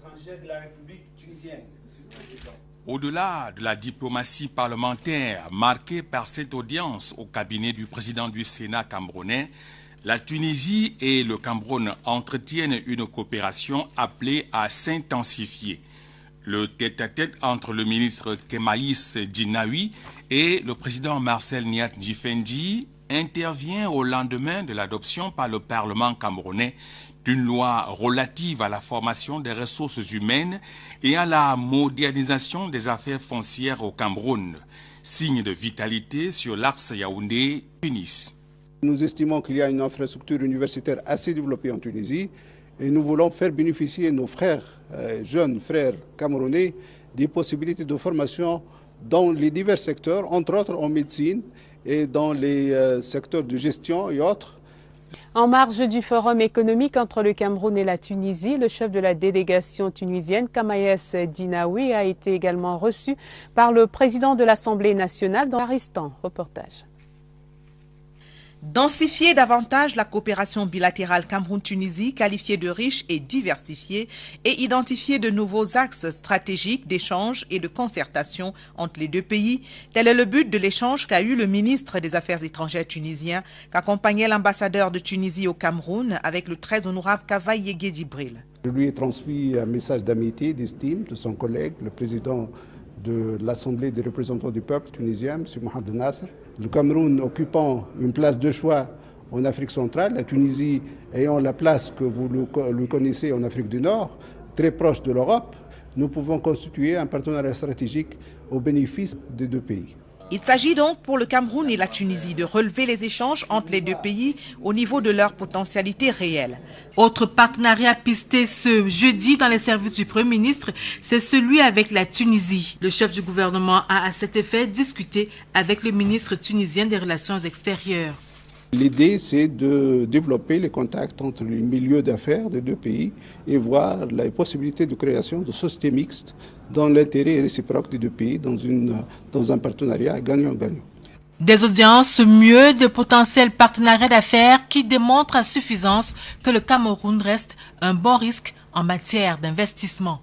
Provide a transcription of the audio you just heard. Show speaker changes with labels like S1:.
S1: étrangères de la République tunisienne.
S2: Au-delà de la diplomatie parlementaire marquée par cette audience au cabinet du président du Sénat camerounais, la Tunisie et le Cameroun entretiennent une coopération appelée à s'intensifier. Le tête-à-tête entre le ministre Kemaïs Dinawi et le président Marcel Niat Djifendi intervient au lendemain de l'adoption par le Parlement camerounais d'une loi relative à la formation des ressources humaines et à la modernisation des affaires foncières au Cameroun, signe de vitalité sur l'axe Yaoundé-Tunis.
S3: Nous estimons qu'il y a une infrastructure universitaire assez développée en Tunisie et nous voulons faire bénéficier nos frères, jeunes frères camerounais, des possibilités de formation dans les divers secteurs, entre autres en médecine et dans les secteurs de gestion et autres.
S4: En marge du forum économique entre le Cameroun et la Tunisie, le chef de la délégation tunisienne, Kemaïs Dinawi, a été également reçu par le président de l'Assemblée nationale dans l'Aristan. Reportage.
S5: Densifier davantage la coopération bilatérale Cameroun-Tunisie, qualifiée de riche et diversifiée, et identifier de nouveaux axes stratégiques d'échange et de concertation entre les deux pays. Tel est le but de l'échange qu'a eu le ministre des Affaires étrangères tunisien, qu'accompagnait l'ambassadeur de Tunisie au Cameroun avec le très honorable Kavaï Yégué Djibril.
S3: Je lui ai transmis un message d'amitié, d'estime de son collègue, le président de l'Assemblée des représentants du peuple tunisien, M. Mohamed Nasser. Le Cameroun occupant une place de choix en Afrique centrale, la Tunisie ayant la place que vous le connaissez en Afrique du Nord, très proche de l'Europe, nous pouvons constituer un partenariat stratégique au bénéfice des deux pays.
S5: Il s'agit donc pour le Cameroun et la Tunisie de relever les échanges entre les deux pays au niveau de leur potentialité réelle.
S6: Autre partenariat pisté ce jeudi dans les services du Premier ministre, c'est celui avec la Tunisie. Le chef du gouvernement a à cet effet discuté avec le ministre tunisien des Relations extérieures.
S3: L'idée, c'est de développer les contacts entre les milieux d'affaires des deux pays et voir la possibilité de création de sociétés mixtes dans l'intérêt réciproque des deux pays, dans un partenariat gagnant-gagnant.
S6: Des audiences mieux de potentiels partenariats d'affaires qui démontrent à suffisance que le Cameroun reste un bon risque en matière d'investissement.